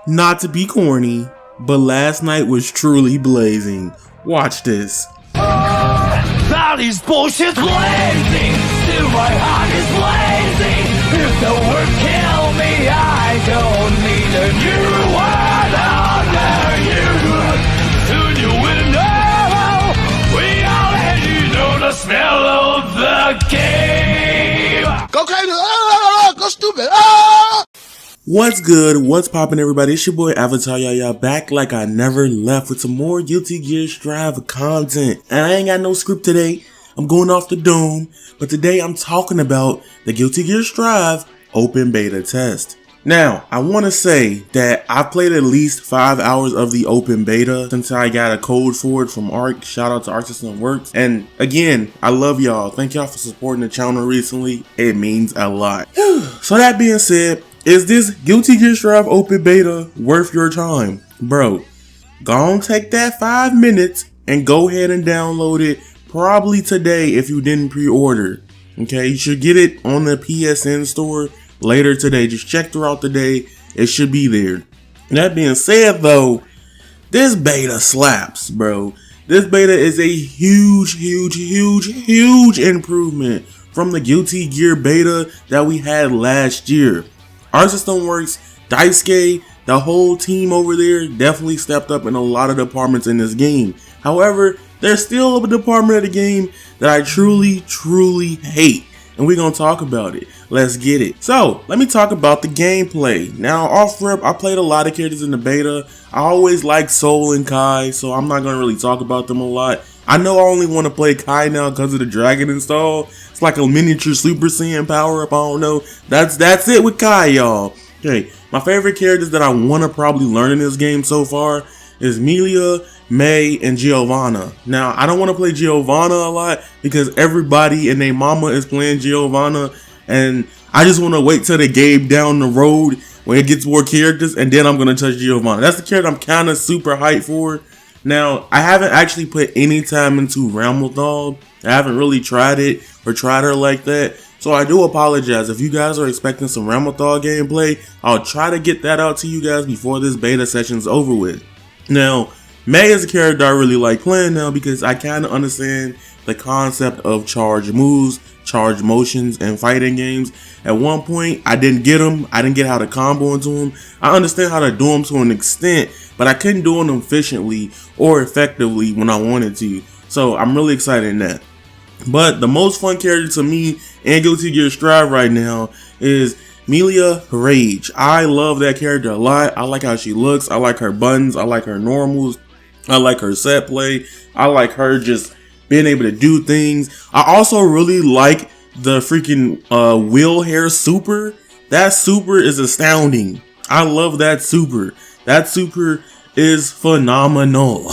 Not to be corny, but last night was truly blazing. Watch this. Body's bullshit's blazing, still my heart is blazing. If the words kill me, I don't need a new one under you. Soon you will know, we already know the smell of the game. Go crazy, go stupid, What's good? What's poppin', everybody? It's your boy Avataryaya back like I never left with some more Guilty Gear Strive content. And I ain't got no script today. I'm going off the dome. But today I'm talking about the Guilty Gear Strive open beta test. Now, I want to say that I played at least 5 hours of the open beta since I got a code for it from Arc. Shout out to Arcsystemworks. And again, I love y'all. Thank y'all for supporting the channel recently. It means a lot. So that being said, is this Guilty Gear Strive open beta worth your time? Bro, go on, take that 5 minutes and go ahead and download it probably today if you didn't pre-order. Okay, you should get it on the PSN store later today. Just check throughout the day. It should be there. That being said though, this beta slaps, bro. This beta is a huge improvement from the Guilty Gear beta that we had last year. Arcsystemworks, Daisuke, the whole team over there definitely stepped up in a lot of departments in this game. However, there's still a department of the game that I truly hate, and we're gonna talk about it. Let's get it. So, let me talk about the gameplay. Now, off rip, I played a lot of characters in the beta. I always liked Soul and Kai, so I'm not gonna really talk about them a lot. I know I only want to play Kai now because of the dragon install. It's like a miniature Super Saiyan power up. I don't know. That's it with Kai, y'all. Okay, my favorite characters that I want to probably learn in this game so far is Melia, May, and Giovanna. Now, I don't want to play Giovanna a lot because everybody and their mama is playing Giovanna, and I just want to wait till the game down the road when it gets more characters, and then I'm going to touch Giovanna. That's the character I'm kind of super hyped for. Now, I haven't actually put any time into Ramlethal. I haven't really tried it or tried her like that. So I do apologize. If you guys are expecting some Ramlethal gameplay, I'll try to get that out to you guys before this beta session's over with. Now, May is a character I really like playing now because I kind of understand the concept of charge moves, charge motions, and fighting games. At one point, I didn't get them. I didn't get how to combo into them. I understand how to do them to an extent, but I couldn't do them efficiently or effectively when I wanted to. So I'm really excited in that. But the most fun character to me in Guilty Gear Strive right now is Melia Rage. I love that character a lot. I like how she looks. I like her buttons. I like her normals. I like her set play. I like her just being able to do things. I also really like the freaking wheel hair super. That super is astounding. I love that super. That super is phenomenal.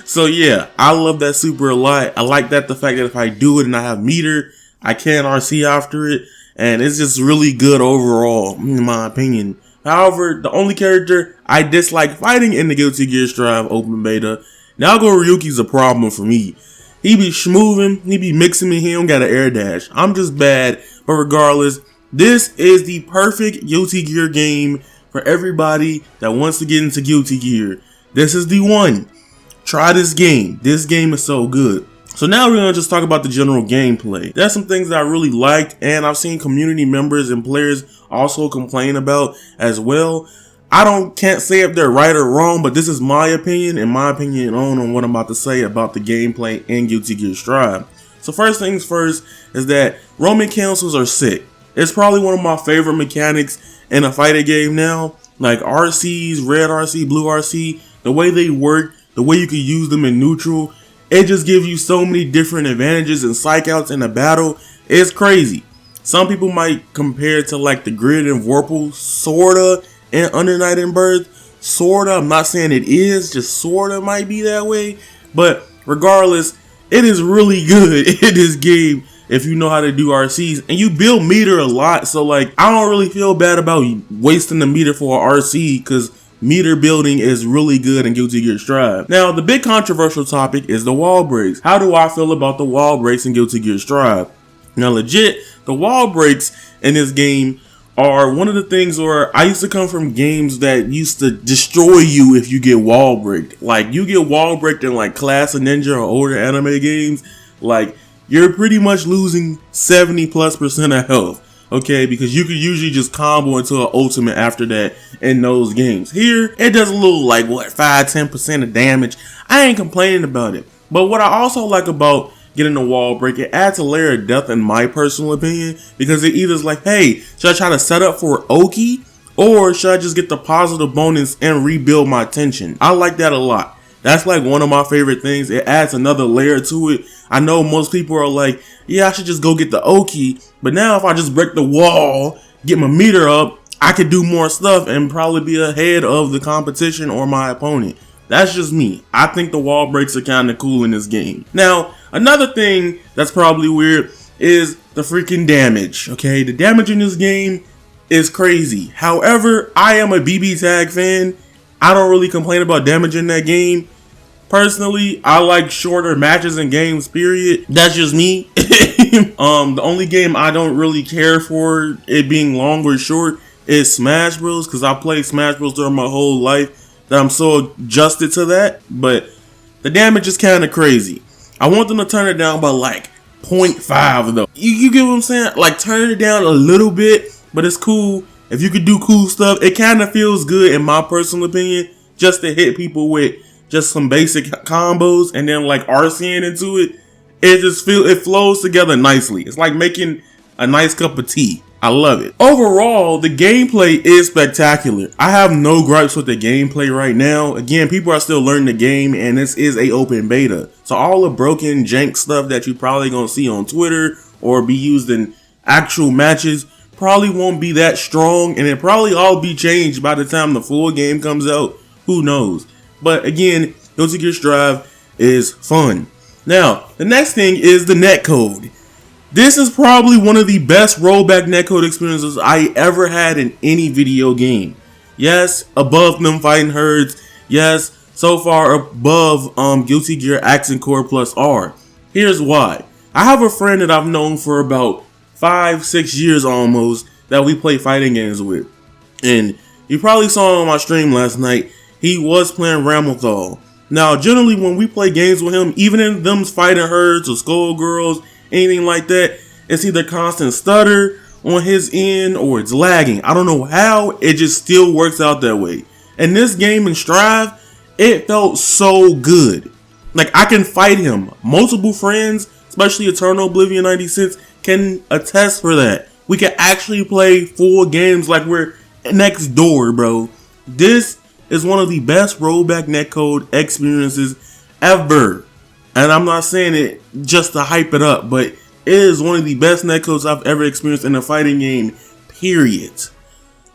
So yeah, I love that super a lot. I like that the fact that if I do it and I have meter, I can RC after it, and it's just really good overall in my opinion. However, the only character I dislike fighting in the Guilty Gear Strive open beta, Nago Ryuki's a problem for me. He be schmooving, he be mixing me, he don't got an air dash. I'm just bad, but regardless, this is the perfect Guilty Gear game for everybody that wants to get into Guilty Gear. This is the one. Try this game. This game is so good. So now we're going to just talk about the general gameplay. There's some things that I really liked, and I've seen community members and players also complain about as well. Can't say if they're right or wrong, but this is my opinion and my opinion on what I'm about to say about the gameplay in Guilty Gear Strive. So first things first is that Roman cancels are sick. It's probably one of my favorite mechanics in a fighting game now. Like RCs, red RC, blue RC, the way they work, the way you can use them in neutral, it just gives you so many different advantages and psych outs in a battle. It's crazy. Some people might compare it to like the grid and Vorpal, sorta, and Under Night and Birth, sorta. I'm not saying it is, just sorta might be that way. But regardless, it is really good in this game if you know how to do RCs. And you build meter a lot, so like I don't really feel bad about wasting the meter for an RC because meter building is really good in Guilty Gear Strive. Now, the big controversial topic is the wall breaks. How do I feel about the wall breaks in Guilty Gear Strive? Now, legit, the wall breaks in this game are one of the things where I used to come from games that used to destroy you if you get wall bricked. Like, you get wall bricked in like Class of Ninja or older anime games, like you're pretty much losing 70+% of health. Okay, because you could usually just combo into an ultimate after that in those games. Here, it does a little like what, 5-10% of damage. I ain't complaining about it. But what I also like about getting the wall break, it adds a layer of depth in my personal opinion, because it either is like, hey, should I try to set up for Oki, or should I just get the positive bonus and rebuild my tension? I like that a lot. That's like one of my favorite things. It adds another layer to it. I know most people are like, yeah, I should just go get the Oki. But now if I just break the wall, get my meter up, I could do more stuff and probably be ahead of the competition or my opponent. That's just me. I think the wall breaks are kind of cool in this game. Now, another thing that's probably weird is the freaking damage. Okay, the damage in this game is crazy. However, I am a BB Tag fan. I don't really complain about damage in that game. Personally, I like shorter matches and games, period. That's just me. The only game I don't really care for it being long or short is Smash Bros. Because I played Smash Bros. During my whole life that I'm so adjusted to that. But the damage is kind of crazy. I want them to turn it down by like 0.5 though. You get what I'm saying? Like, turn it down a little bit, but it's cool. If you could do cool stuff, it kind of feels good in my personal opinion, just to hit people with just some basic combos and then like RCing into it. It flows together nicely. It's like making a nice cup of tea. I love it. Overall, the gameplay is spectacular. I have no gripes with the gameplay right now. Again, people are still learning the game, and this is a open beta. So all the broken jank stuff that you probably gonna see on Twitter or be used in actual matches probably won't be that strong, and it probably all be changed by the time the full game comes out. Who knows? But again, Guilty Gear Strive is fun. Now, the next thing is the netcode. This is probably one of the best rollback netcode experiences I ever had in any video game. Yes, above them fighting herds. Yes, so far above Guilty Gear Accent Core Plus R. Here's why. I have a friend that I've known for about 5-6 years almost that we play fighting games with. And you probably saw on my stream last night, he was playing Ramlethal. Now, generally when we play games with him, even in them fighting herds or skullgirls, anything like that, it's either constant stutter on his end or it's lagging. I don't know how, it just still works out that way. And this game in Strive, it felt so good. Like, I can fight him. Multiple friends, especially Eternal Oblivion 96, can attest for that. We can actually play full games like we're next door, bro. This is one of the best rollback netcode experiences ever. And I'm not saying it just to hype it up, but it is one of the best netcodes I've ever experienced in a fighting game, period.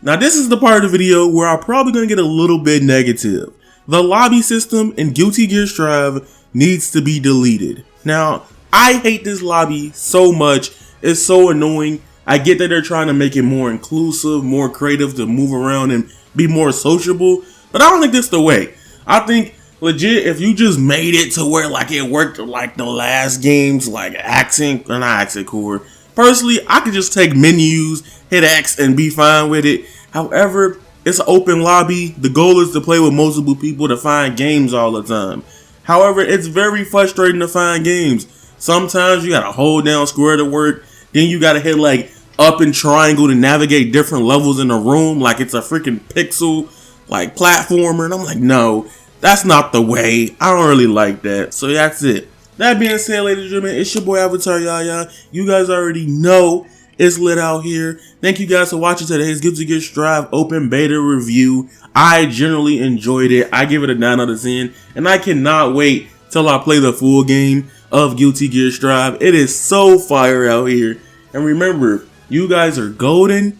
Now, this is the part of the video where I'm probably going to get a little bit negative. The lobby system in Guilty Gear Strive needs to be deleted. Now, I hate this lobby so much. It's so annoying. I get that they're trying to make it more inclusive, more creative to move around and be more sociable, but I don't think that's the way. I think legit, if you just made it to where like it worked like the last games, like Accent, or not Accent Core. Personally, I could just take menus, hit X, and be fine with it. However, it's an open lobby. The goal is to play with multiple people to find games all the time. However, it's very frustrating to find games. Sometimes you gotta hold down square to work. Then you gotta hit like up and triangle to navigate different levels in the room. Like it's a freaking pixel like platformer. And I'm like, no, that's not the way. I don't really like that. So that's it. That being said, ladies and gentlemen, it's your boy Avataryaya. You guys already know it's lit out here. Thank you guys for watching today's Guilty Gear Strive open beta review. I generally enjoyed it. I give it a 9 out of 10. And I cannot wait till I play the full game of Guilty Gear Strive. It is so fire out here. And remember, you guys are golden,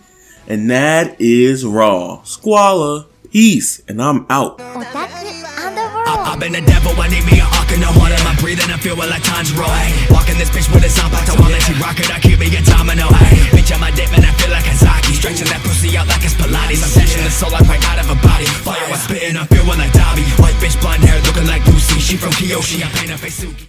and that is raw. Squalla, peace, and I'm out. I've been the devil, I need me an arc in the water. My breathing, I'm feeling like Tanjiro. Walking this bitch with a sound to while she rock it, I keep me a domino. Bitch, on my dick, man, I feel like a Zaki. Stretching that pussy out like it's Pilates. I'm snatching the soul like right out of a body. Fire, I spitting, I'm feeling like Dobby. White bitch, blonde hair, looking like Lucy. She from Kyoshi, I paint her face Suki.